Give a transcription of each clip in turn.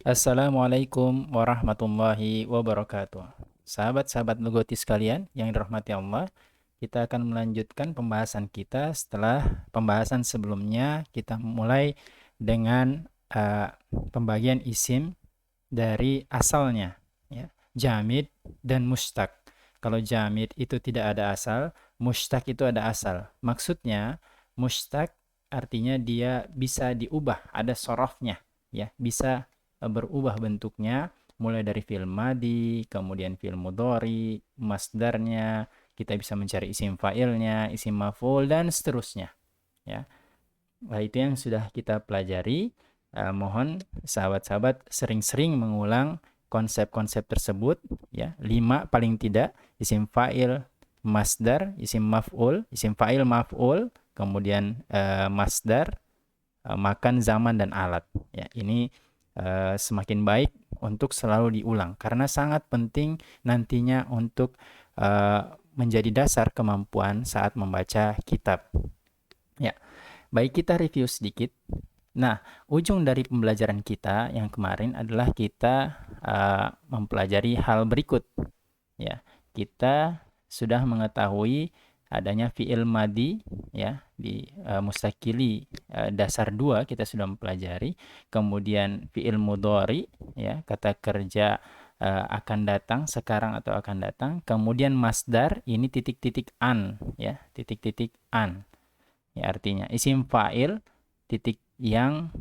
Assalamualaikum warahmatullahi wabarakatuh. Sahabat-sahabat Lugoti sekalian yang dirahmati Allah, kita akan melanjutkan pembahasan kita setelah pembahasan sebelumnya. Kita mulai dengan pembagian isim dari asalnya, ya, jamid dan mustaq. Kalau jamid itu tidak ada asal, mustaq itu ada asal. Maksudnya mustaq artinya dia bisa diubah, ada sorofnya, ya, bisa berubah bentuknya mulai dari fi'il madi, kemudian fi'il mudhari, masdarnya, kita bisa mencari isim fa'ilnya, isim maf'ul dan seterusnya, ya. Nah, itu yang sudah kita pelajari. Mohon sahabat-sahabat sering-sering mengulang konsep-konsep tersebut, ya. 5 paling tidak: isim fa'il, masdar, isim maf'ul, isim fa'il, maf'ul, kemudian masdar, makan, zaman dan alat. Ya, ini semakin baik untuk selalu diulang karena sangat penting nantinya untuk menjadi dasar kemampuan saat membaca kitab. Ya, baik, kita review sedikit. Nah, ujung dari pembelajaran kita yang kemarin adalah kita mempelajari hal berikut. Ya, kita sudah mengetahui adanya fi'il madi, ya, di mustakili dasar 2 kita sudah mempelajari. Kemudian fi'il mudhari, ya, kata kerja akan datang, sekarang atau akan datang. Kemudian masdar, ini titik-titik an, ya, titik-titik an. Ya, artinya isim fa'il titik yang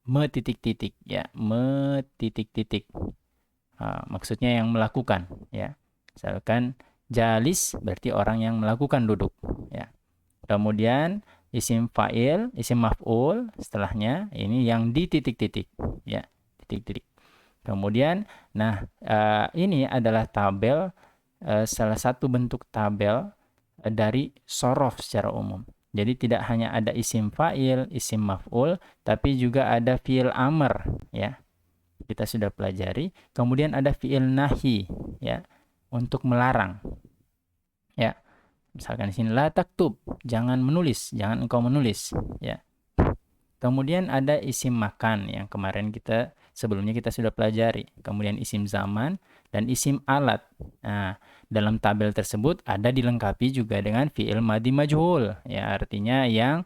me titik-titik, ya, me titik-titik. Maksudnya yang melakukan, ya. Misalkan jalis berarti orang yang melakukan duduk, ya. Kemudian isim fa'il, isim maf'ul setelahnya ini yang di titik-titik, ya, titik-titik. Kemudian, nah, ini adalah tabel, salah satu bentuk tabel dari sorof secara umum. Jadi tidak hanya ada isim fa'il, isim maf'ul, tapi juga ada fi'il amr, ya. Kita sudah pelajari. Kemudian ada fi'il nahi, ya, untuk melarang, ya. Misalkan di sini la taktub, jangan menulis, jangan engkau menulis, ya. Kemudian ada isim makan yang kemarin kita sebelumnya kita sudah pelajari. Kemudian isim zaman dan isim alat. Nah, dalam tabel tersebut ada dilengkapi juga dengan fi'il madi majhul, ya, artinya yang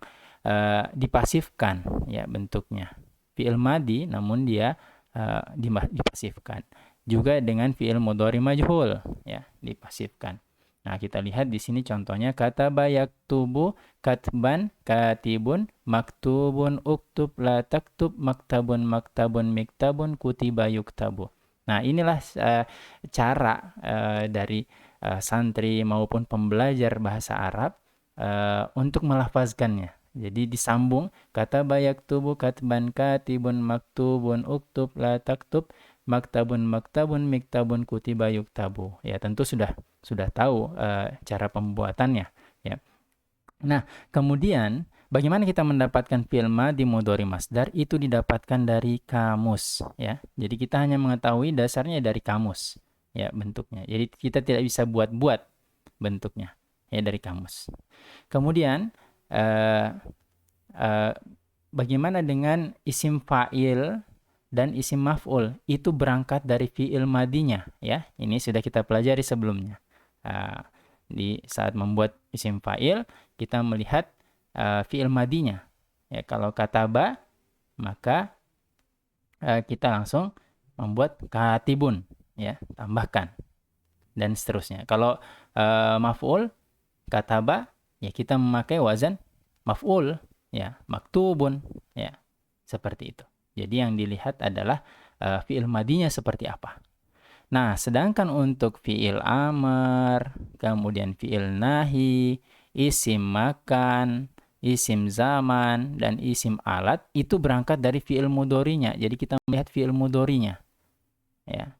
dipasifkan, ya, bentuknya. Fi'il madi namun dia dipasifkan. Juga dengan fi'il mudhari majhul, ya, dipasifkan. Nah, kita lihat di sini contohnya kataba yaktubu, katban, katibun, maktubun, uktub, la taktub, maktabun, maktabun, miktabun, kutiba, yuktabu. Nah, inilah cara dari santri maupun pembelajar bahasa Arab untuk melafazkannya. Jadi disambung kataba yaktubu, katban, katibun, maktubun, uktub, la taktub, maktabun, maktabun, miktabun, kutiba, yuktabu. Ya, tentu sudah tahu cara pembuatannya, ya. Nah, kemudian bagaimana kita mendapatkan fi'il madi mudhari masdar? Itu didapatkan dari kamus, ya. Jadi kita hanya mengetahui dasarnya dari kamus, ya, bentuknya. Jadi kita tidak bisa buat-buat bentuknya, ya, dari kamus. Kemudian eh, eh, bagaimana dengan isim fa'il dan isim maf'ul? Itu berangkat dari fi'il madinya, ya. Ini sudah kita pelajari sebelumnya. Di saat membuat isim fa'il, kita melihat fi'il madinya. Ya, kalau kataba, maka kita langsung membuat katibun, ya, tambahkan dan seterusnya. Kalau maf'ul, kataba, ya, kita memakai wazan maf'ul, ya, maktubun, ya, seperti itu. Jadi yang dilihat adalah fi'il madinya seperti apa. Nah, sedangkan untuk fi'il amr, kemudian fi'il nahi, isim makan, isim zaman, dan isim alat, itu berangkat dari fi'il mudhorinya. Jadi kita melihat fi'il mudhorinya, ya.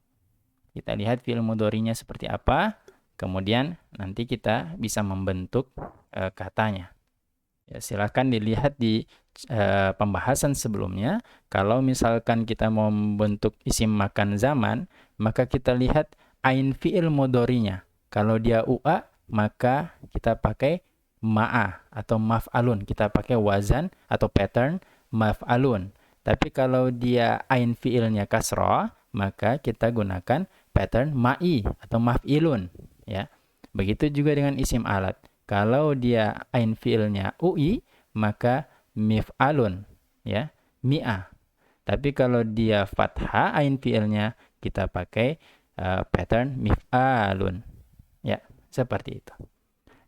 Kita lihat fi'il mudhorinya seperti apa, kemudian nanti kita bisa membentuk katanya. Ya, silakan dilihat di pembahasan sebelumnya. Kalau misalkan kita mau membentuk isim makan zaman, maka kita lihat ain fi'il mudhorinya. Kalau dia u'a, maka kita pakai ma'a atau maf'alun. Kita pakai wazan atau pattern maf'alun. Tapi kalau dia ain fiilnya kasroh, maka kita gunakan pattern ma'i atau maf'ilun, ya. Begitu juga dengan isim alat. Kalau dia ain fiilnya ui, maka mif'alun, ya, mi'ah. Tapi kalau dia fathah ain fiilnya, kita pakai pattern mif'alun, ya, seperti itu.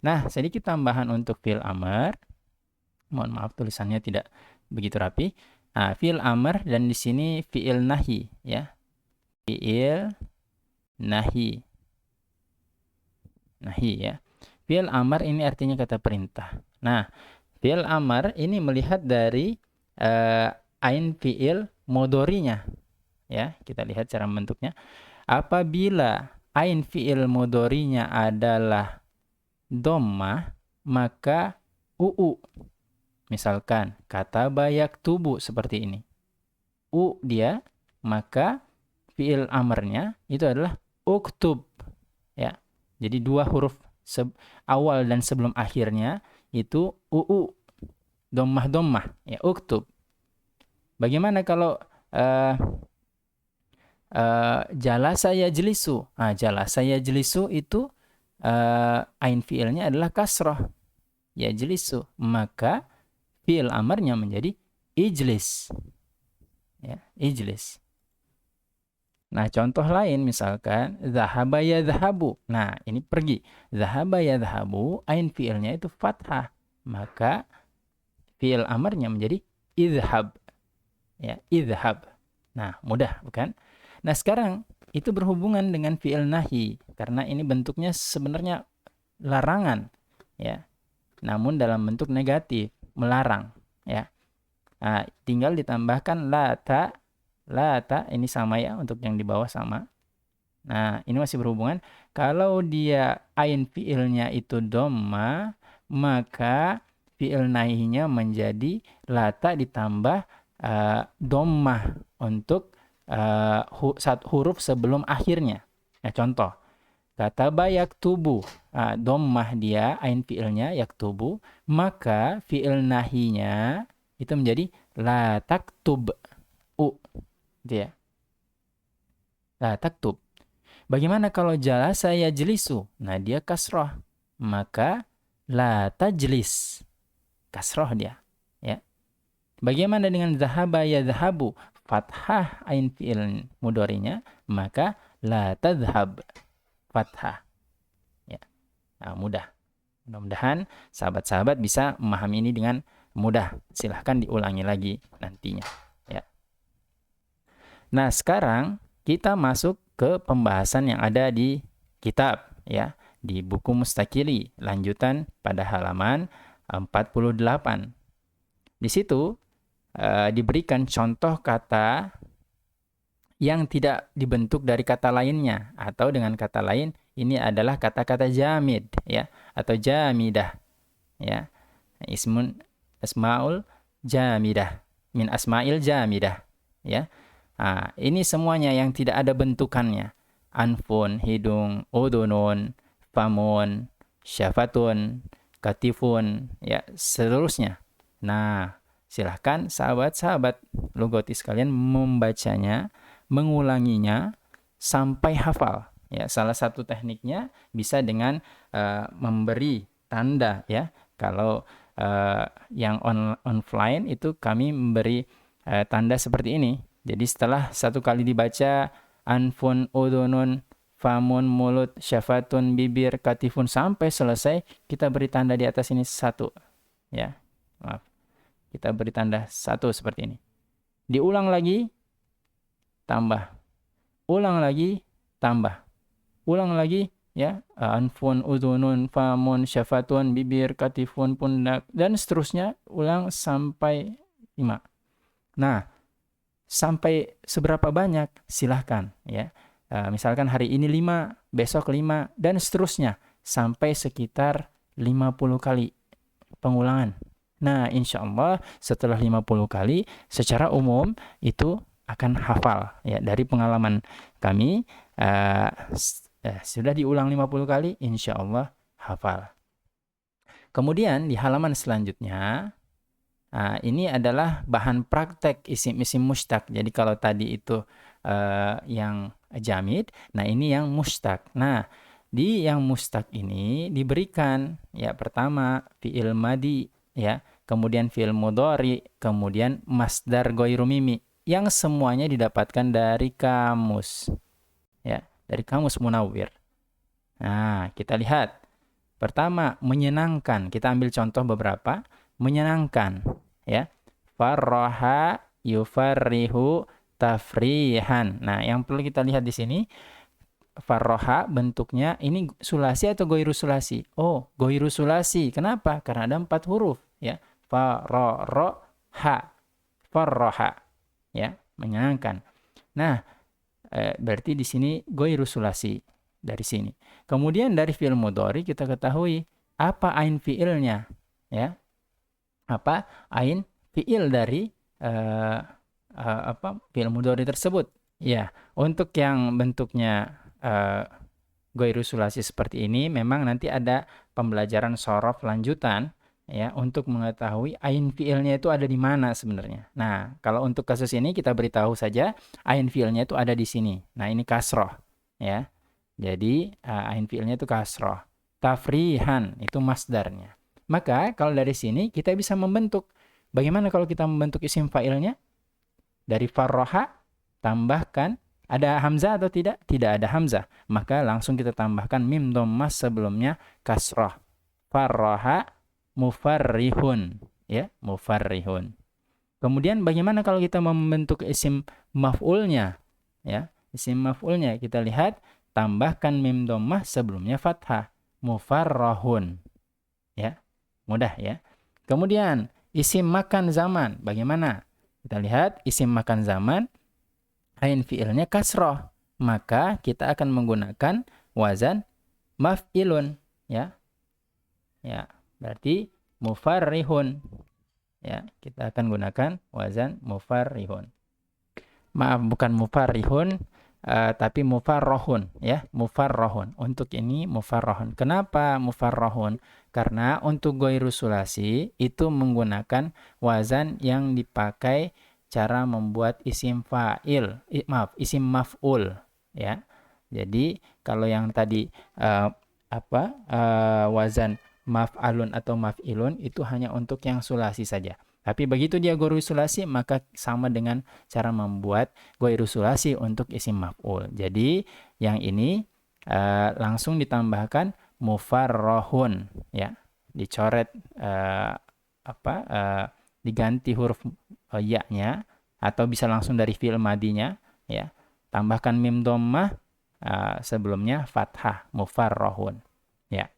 Nah, sedikit tambahan untuk fi'il amr. Mohon maaf tulisannya tidak begitu rapi. Nah, fi'il amr dan di sini fi'il nahi, ya. Fi'il nahi. Nahi, ya. Fi'il amr ini artinya kata perintah. Nah, fi'il amr ini melihat dari ain fi'il modorinya, ya. Kita lihat cara membentuknya. Apabila ain fi'il modorinya adalah dhammah, maka uu. Misalkan kata bayak tubuh seperti ini. U dia, maka fi'il amrnya itu adalah uktub, ya. Jadi dua huruf awal dan sebelum akhirnya itu uu, dhammah, ya, uktub. Bagaimana kalau jalasa yajlisu? Nah, jalasa yajlisu itu ain fi'ilnya adalah kasroh, yajlisu, maka fi'il amarnya menjadi ijlis, ya, ijlis. Nah, contoh lain misalkan zahaba yadhhabu. Nah, ini pergi. Zahaba yadhhabu, ain fi'ilnya itu fathah, maka fi'il amarnya menjadi idhhab, ya, idhhab. Nah, mudah bukan? Nah, sekarang itu berhubungan dengan fi'il nahi karena ini bentuknya sebenarnya larangan, ya. Namun dalam bentuk negatif, melarang, ya. Nah, tinggal ditambahkan lata, ini sama ya, untuk yang di bawah sama. Nah, ini masih berhubungan. Kalau dia ain fi'ilnya itu dhamma, maka fi'il nahinya menjadi lata ditambah dhammah untuk huruf sebelum akhirnya. Ya, contoh, kata yaktubu, dhammah dia, ain fi'ilnya yaktubu, maka fi'il nahinya itu menjadi la taktub, dia. La taktub. Bagaimana kalau jalasa yajlisu? Nah, dia kasroh, maka la tajlis, kasroh dia, ya. Bagaimana dengan zahaba yadhhabu? Fathah ain fi'il mudhari'nya, maka la tadhhab, fathah, ya. Nah, mudah. Mudah-mudahan sahabat-sahabat bisa memahami ini dengan mudah. Silahkan diulangi lagi nantinya, ya. Nah, sekarang kita masuk ke pembahasan yang ada di kitab, ya, di buku Mustaqili, lanjutan pada halaman 48. Di situ diberikan contoh kata yang tidak dibentuk dari kata lainnya, atau dengan kata lain ini adalah kata-kata jamid, ya, atau jamidah, ya. Asmaul jamidah, min asmail jamidah, ya. Nah, ini semuanya yang tidak ada bentukannya. Anfun, hidung, udunun, famun, syafatun, katifun, ya, seterusnya. Nah, silahkan sahabat-sahabat logotis kalian membacanya, mengulanginya sampai hafal. Ya, salah satu tekniknya bisa dengan memberi tanda, ya. Kalau yang offline itu kami memberi tanda seperti ini. Jadi setelah satu kali dibaca anfun, udhunun, famun, mulut, syafatun, bibir, katifun sampai selesai, kita beri tanda di atas ini satu, ya. Maaf. Kita beri tanda satu seperti ini. Diulang lagi, tambah. Ulang lagi, tambah. Ulang lagi, ya. Anfun, udhunun, famun, syafatun, bibir, katifun, pundak, dan seterusnya. Ulang sampai 5. Nah, sampai seberapa banyak silahkan, ya. Misalkan hari ini 5, besok 5, dan seterusnya sampai sekitar 50 kali pengulangan. Nah, insya Allah setelah 50 kali secara umum itu akan hafal, ya. Dari pengalaman kami sudah diulang 50 kali, insya Allah hafal. Kemudian di halaman selanjutnya Nah, ini adalah bahan praktek isim-isim mustaq. Jadi kalau tadi itu yang jamid, nah ini yang mustaq. Nah, di yang mustaq ini diberikan ya pertama fi'il madi ya, kemudian fi'il mudhari, kemudian masdar ghairu mimi yang semuanya didapatkan dari kamus ya, dari kamus Munawwir. Nah, kita lihat. Pertama, menyenangkan. Kita ambil contoh beberapa. Menyenangkan. Ya. Farroha yufarrihu tafrihan. Nah, yang perlu kita lihat di sini, farroha bentuknya ini sulasi atau goiru sulasi? Oh, goiru sulasi. Kenapa? Karena ada 4 huruf. Ya. Farroha. Farroha. Ya, menyenangkan. Nah, berarti di sini goiru sulasi. Dari sini. Kemudian dari fi'il mudhari kita ketahui apa ain fi'ilnya, ya. Apa ain fi'il dari fi'il mudhari tersebut. Ya, untuk yang bentuknya ghairu sulasi seperti ini memang nanti ada pembelajaran shorof lanjutan ya untuk mengetahui ain fi'ilnya itu ada di mana sebenarnya. Nah, kalau untuk kasus ini kita beritahu saja ain fi'ilnya itu ada di sini. Nah, ini kasroh ya. Jadi ain fi'ilnya itu kasroh. Tafrihan itu masdarnya. Maka kalau dari sini kita bisa membentuk. Bagaimana kalau kita membentuk isim fa'ilnya? Dari farroha tambahkan ada hamzah atau tidak? Tidak ada hamzah. Maka langsung kita tambahkan mim dhammah sebelumnya kasroh. Farroha mufarrihun. Ya, mufarrihun. Kemudian bagaimana kalau kita membentuk isim maf'ulnya? Ya, isim maf'ulnya kita lihat tambahkan mim dhammah sebelumnya fathah, mufarrahun. Ya, mudah ya. Kemudian isim makan zaman, bagaimana? Kita lihat isim makan zaman, ain fi'ilnya kasroh, maka kita akan menggunakan wazan maf'ilun, ya. Ya, berarti mufarrihun. Ya, kita akan gunakan wazan mufarrihun. Maaf, bukan mufarrihun, tapi mufarrohun ya, mufarrohun. Untuk ini mufarrohun. Kenapa mufarrohun? Karena untuk ghairu sulasi itu menggunakan wazan yang dipakai cara membuat isim fa'il, isim maf'ul ya. Jadi kalau yang tadi wazan maf'alun atau maf'ilun itu hanya untuk yang sulasi saja. Tapi begitu dia ghairu sulasi maka sama dengan cara membuat ghairu sulasi untuk isim maf'ul. Jadi yang ini langsung ditambahkan mufarrohun ya. Dicoret diganti huruf ya-nya atau bisa langsung dari fi'il madinya ya. Tambahkan mim dhammah sebelumnya fathah mufarrohun ya.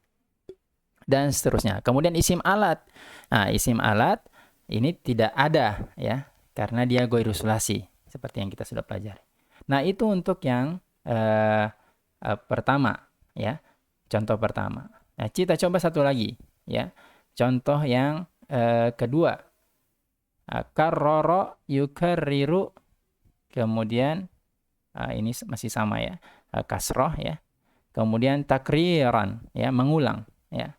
Dan seterusnya. Kemudian isim alat. Nah, isim alat ini tidak ada ya karena dia ghairu sulasi seperti yang kita sudah pelajari. Nah, itu untuk yang pertama ya. Contoh pertama. Nah, kita coba satu lagi ya. Contoh yang kedua. Karrara yukarriru, kemudian ini masih sama ya. Kasroh ya. Kemudian takriran ya, mengulang ya.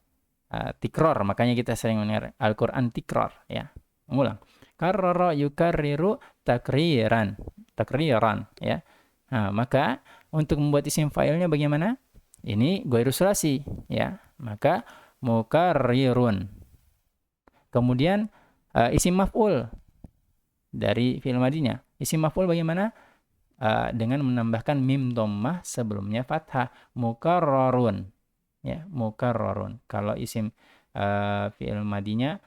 Tikror, makanya kita sering mendengar Al-Quran tikror ya, mengulang. Karrara yukarriru takriran ya. Nah, maka untuk membuat isim fa'ilnya bagaimana? Ini ghairu sulasi ya, maka mukarrirun. Kemudian isim maf'ul dari fi'il madinya. Isim maf'ul bagaimana? Dengan menambahkan mim dhammah sebelumnya fathah, mukarrarun ya, mukarrarun. Kalau isim fi'il madinya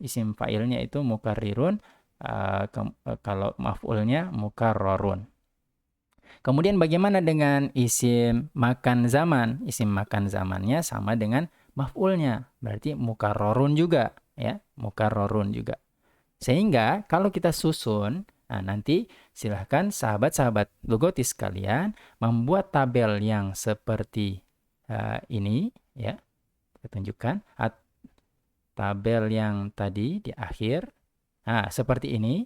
isim fa'ilnya itu mukarrirun, kalau maf'ulnya mukarrarun. Kemudian bagaimana dengan isim makan zaman? Isim makan zamannya sama dengan maf'ulnya, berarti mukarrarun juga ya, mukarrarun juga. Sehingga kalau kita susun, nah nanti silahkan sahabat-sahabat Lugotis kalian membuat tabel yang seperti ini ya, saya tunjukkan tabel yang tadi di akhir. Nah, seperti ini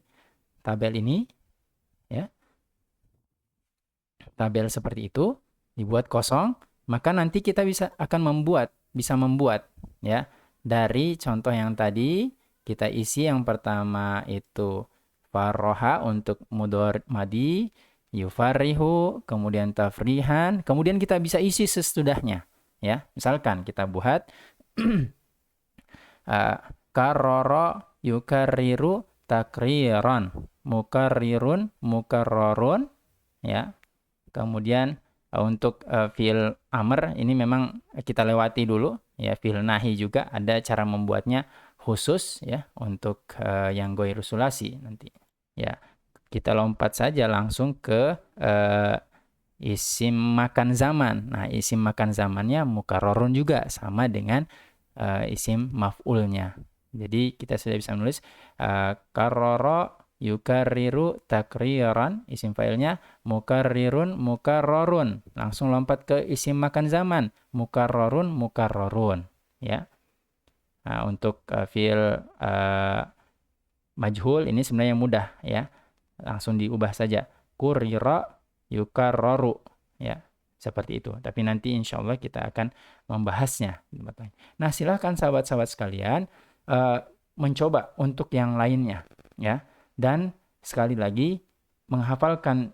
tabel ini ya, tabel seperti itu dibuat kosong, maka nanti kita bisa membuat ya dari contoh yang tadi Kita isi yang pertama itu farroha untuk mudhari madi, yufarihu, kemudian tafrihan, kemudian kita bisa isi sesudahnya. Ya, misalkan kita buat karoro yukarriru takriron, mukarrirun mukarrorun, ya. Kemudian untuk fiil amr ini memang kita lewati dulu, ya. Fiil nahi juga ada cara membuatnya khusus, ya, untuk yang goiru sulasi nanti, ya. Kita lompat saja langsung ke isim makan zaman. Nah, isim makan zamannya mukarrarun juga sama dengan isim maf'ulnya. Jadi kita sudah bisa menulis karrara yukarriru takriran, isim fa'ilnya mukarrirun mukarrarun. Langsung lompat ke isim makan zaman, mukarrarun mukarrarun, ya. Nah, untuk fiil majhul ini sebenarnya mudah, ya. Langsung diubah saja. Kurira yukarraru, ya. Seperti itu. Tapi nanti insya Allah kita akan membahasnya. Nah, silahkan sahabat-sahabat sekalian mencoba untuk yang lainnya, ya. Dan sekali lagi menghafalkan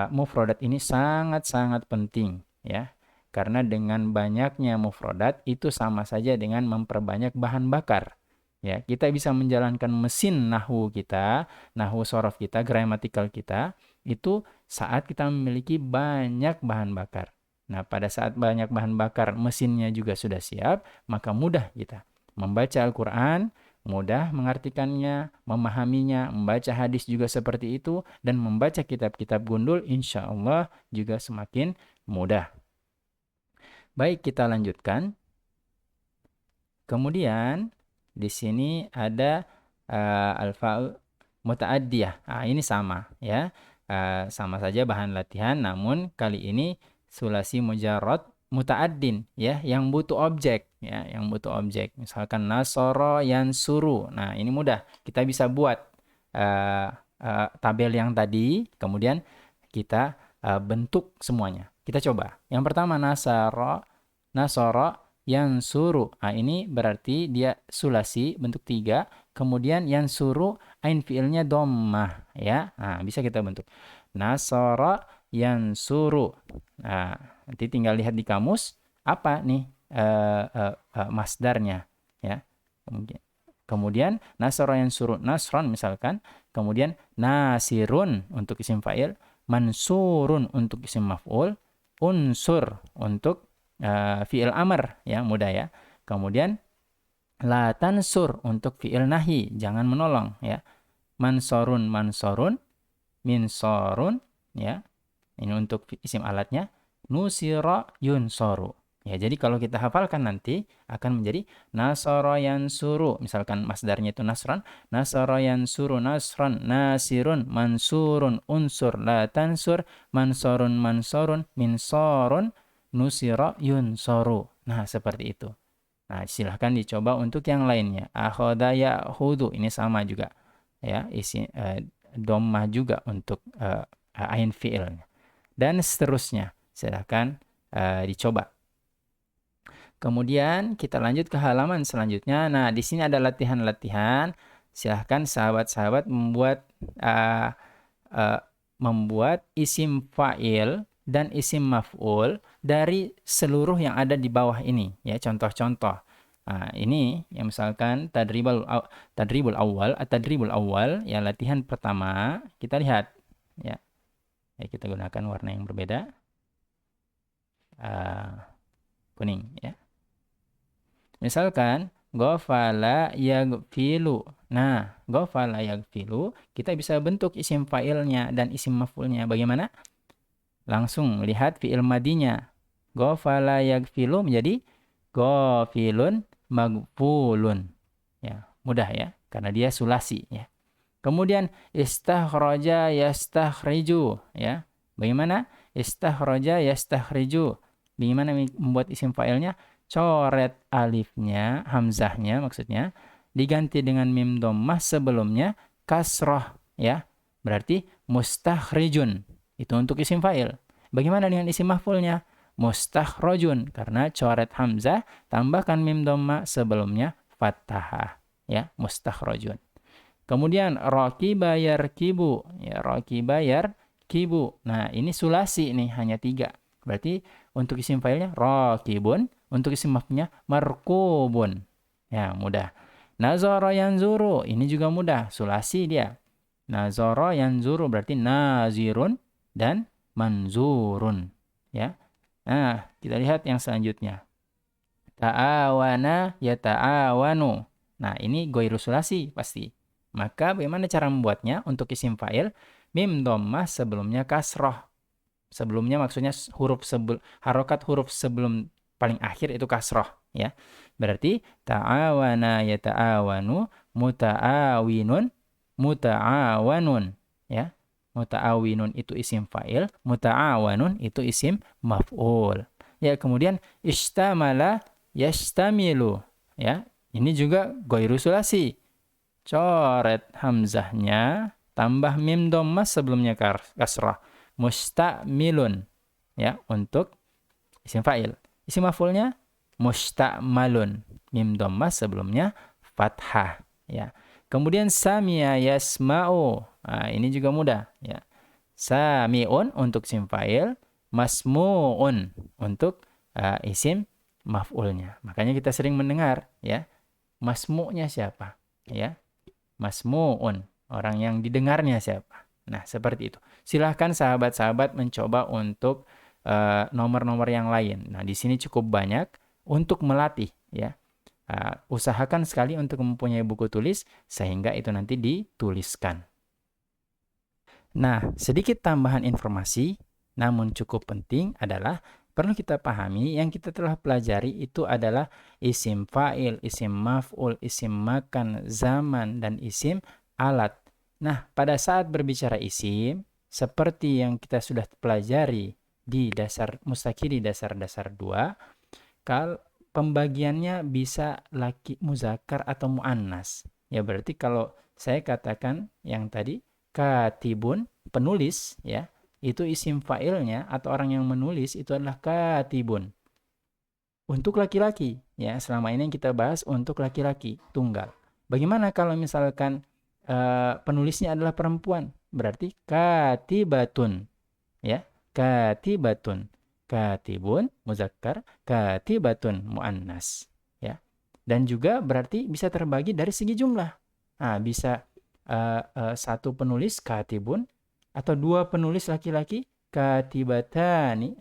mufrodat ini sangat-sangat penting, ya. Karena dengan banyaknya mufrodat itu sama saja dengan memperbanyak bahan bakar. Ya, kita bisa menjalankan mesin nahwu kita, nahwu sorof kita, gramatikal kita, itu saat kita memiliki banyak bahan bakar. Nah, pada saat banyak bahan bakar, mesinnya juga sudah siap, maka mudah kita membaca Al-Quran, mudah mengartikannya, memahaminya, membaca hadis juga seperti itu, dan membaca kitab-kitab gundul, insya Allah juga semakin mudah. Baik, kita lanjutkan. Kemudian, di sini ada al-fa'ul muta'addiyah. Ini sama, ya. Sama saja bahan latihan, namun kali ini sulasi mujarrad muta'addin, ya, yang butuh objek, ya, yang butuh objek. Misalkan nasoro yansuru. Nah, ini mudah. Kita bisa buat tabel yang tadi, kemudian kita bentuk semuanya. Kita coba. Yang pertama nasoro yansuru. Ini berarti dia sulasi bentuk 3. Kemudian yansuru ain fiilnya dhammah, ya. Nah, bisa kita bentuk nasara yansuru. Nah, nanti tinggal lihat di kamus apa nih masdarnya, ya. Kemudian nasara yansuru nasron misalkan, kemudian nasirun untuk isim fa'il, mansurun untuk isim maf'ul, unsur untuk fi'il amr, ya, mudah, ya. Kemudian la tansur untuk fi'il nahi, jangan menolong, ya. Mansorun mansorun, minsorun, ya. Ini untuk isim alatnya. Nusira yunsoru. Ya, jadi kalau kita hafalkan nanti akan menjadi nasara yansuru. Misalkan masdarnya itu nasran, nasara yansuru nasran, nasirun mansurun unsur, la tansur mansorun mansorun, minsorun nusira yunsoru. Nah, seperti itu. Nah, silahkan dicoba untuk yang lainnya. Akhoda ya'khudhu, ini sama juga. Ya, isi dhammah juga untuk ain fi'ilnya. Dan seterusnya. Silahkan dicoba. Kemudian kita lanjut ke halaman selanjutnya. Nah, di sini ada latihan-latihan. Silahkan sahabat-sahabat membuat isim fa'il dan isim maf'ul dari seluruh yang ada di bawah ini, ya, contoh-contoh. Nah, ini yang misalkan tadribul awal, tadribul awal, ya, latihan pertama, kita lihat, ya. Ya, kita gunakan warna yang berbeda. Kuning, ya. Misalkan ghafala yaghfilu. Nah, ghafala yaghfilu kita bisa bentuk isim fa'ilnya dan isim maf'ulnya. Bagaimana? Langsung lihat fi'il madinya. Ghafala yaghfilu menjadi ghafilun maghfulun. Ya, mudah, ya, karena dia sulasi, ya. Kemudian istakhraja yastakhriju, ya. Bagaimana? Istakhraja yastakhriju. Bagaimana membuat isim fa'ilnya? Coret alifnya, hamzahnya maksudnya, diganti dengan mim dhammah sebelumnya kasroh, ya. Berarti mustakhrijun. Itu untuk isim fa'il. Bagaimana dengan isim maf'ulnya? Mustakhrajun, karena coret hamzah, tambahkan mim dhammah sebelumnya fathah. ya, mustakhrajun. Kemudian raqiba yarkibu, ya, raqiba yarkibu. Nah, ini sulasi nih, hanya 3. Berarti untuk isim fa'ilnya raqibun, untuk isim maf'ulnya markubun. Ya, mudah. Nazara yanzuru, ini juga mudah, sulasi dia. Nazara yanzuru berarti nazirun dan manzurun, ya. Nah, kita lihat yang selanjutnya. Ta'awana yata'awanu. Nah, ini goiru sulasi pasti. Maka bagaimana cara membuatnya? Untuk isim fa'il, mim dhammah sebelumnya kasroh. Sebelumnya maksudnya harokat huruf sebelum paling akhir itu kasroh, ya. Berarti ta'awana yata'awanu, muta'awinun, muta'awanun, ya. Muta'awinun itu isim fa'il, muta'awanun itu isim maf'ul. Ya, kemudian istamala yastamilu, ya. Ini juga goiru sulasi. Coret hamzahnya, tambah mim dhammah sebelumnya kasrah. Mustamilun, ya, untuk isim fa'il. Isim maf'ulnya mustamalun, mim dhammah sebelumnya fathah, ya. Kemudian sami'a yasma'u. Nah, ini juga mudah, ya. Sami'un untuk isim fa'il, masmu'un untuk isim maf'ulnya. Makanya kita sering mendengar, ya, masmu'nya siapa? Ya, masmu'un, orang yang didengarnya siapa? Nah, seperti itu. Silahkan sahabat-sahabat mencoba untuk nomor-nomor yang lain. Nah, di sini cukup banyak untuk melatih, ya. Usahakan sekali untuk mempunyai buku tulis sehingga itu nanti dituliskan. Nah, sedikit tambahan informasi, namun cukup penting adalah perlu kita pahami yang kita telah pelajari itu adalah isim fa'il, isim maf'ul, isim makan, zaman, dan isim alat. Nah, pada saat berbicara isim, seperti yang kita sudah pelajari di dasar mustakiri dasar-dasar 2, pembagiannya bisa laki muzakkar atau muannas. Ya, berarti kalau saya katakan yang tadi katibun, penulis, ya, itu isim fa'ilnya atau orang yang menulis itu adalah katibun. Untuk laki-laki, ya, selama ini yang kita bahas untuk laki-laki tunggal. Bagaimana kalau misalkan penulisnya adalah perempuan? Berarti katibatun, ya, katibatun. Katibun muzakkar, katibatun muannas, ya. Dan juga berarti bisa terbagi dari segi jumlah. Nah, bisa satu penulis katibun atau 2 penulis laki-laki katibatani,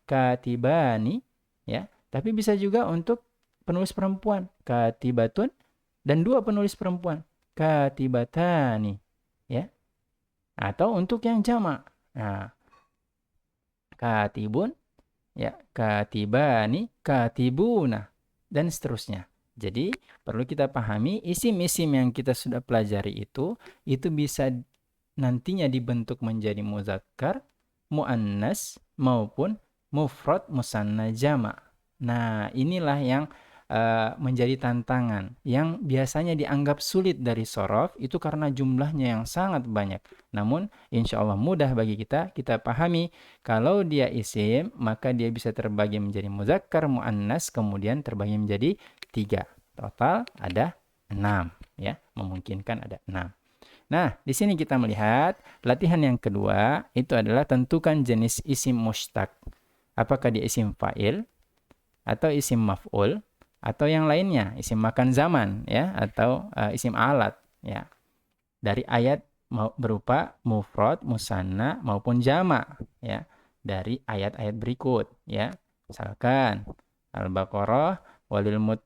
katibani, ya. Tapi bisa juga untuk penulis perempuan katibatun dan 2 penulis perempuan katibatani, ya. Atau untuk yang jamak. Nah, katibun, ya, katibani, katibuna, dan seterusnya. Jadi, perlu kita pahami isim-isim yang kita sudah pelajari itu bisa nantinya dibentuk menjadi muzakkar, muannas, maupun mufrad, musanna, jamak. Nah, inilah yang menjadi tantangan yang biasanya dianggap sulit dari sorof itu karena jumlahnya yang sangat banyak. Namun, insya Allah mudah bagi kita pahami kalau dia isim, maka dia bisa terbagi menjadi muzakkar, muannas, kemudian terbagi menjadi 3. Total ada 6, ya, memungkinkan ada 6. Nah, di sini kita melihat latihan yang kedua itu adalah tentukan jenis isim mushtaq. Apakah dia isim fa'il atau isim maf'ul atau yang lainnya, isim makan zaman, ya, atau isim alat, ya. Dari ayat berupa mufrad, musanna maupun jamak, ya. Dari ayat-ayat berikut, ya. Misalkan Al-Baqarah walil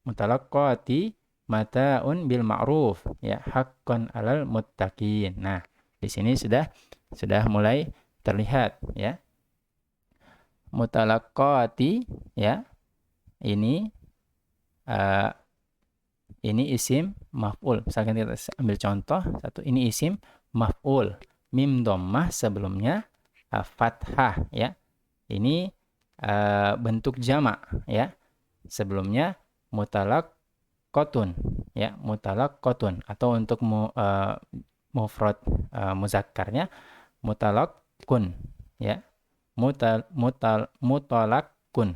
mutalaqqati mataun bil ma'ruf, ya, haqqan alal muttaqin. Nah, di sini sudah mulai terlihat, ya. Mutalaqqati, ya. Ini isim maf'ul. Misalkan kita ambil contoh satu, ini isim maf'ul. Mim dhammah sebelumnya fathah, ya. Ini bentuk jamak, ya. Sebelumnya mutalaqqatun, ya, mutalaqqatun, atau untuk mufrad muzakkarnya mutalaqqun, ya. Mutallaqun,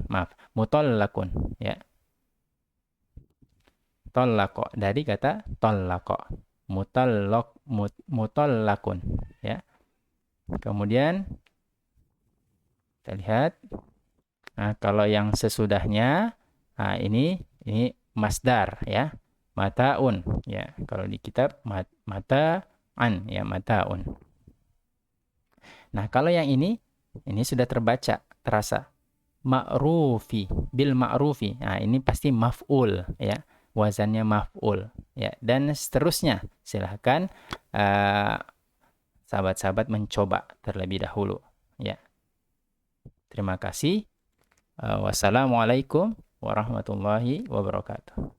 maaf, mutallaqun, ya. Tollako dari kata tollako. Mutallakun ya. Kemudian kita lihat. Nah, kalau yang sesudahnya, nah ini masdar ya, mataun ya. Kalau di kitab mataan ya, mataun. Nah, kalau yang ini sudah terbaca, terasa. Ma'rufi, bil ma'rufi. Nah, ini pasti maf'ul ya. Wazannya maf'ul ya. Dan seterusnya. Silahkan sahabat-sahabat mencoba terlebih dahulu ya. Terima kasih. Wassalamualaikum warahmatullahi wabarakatuh.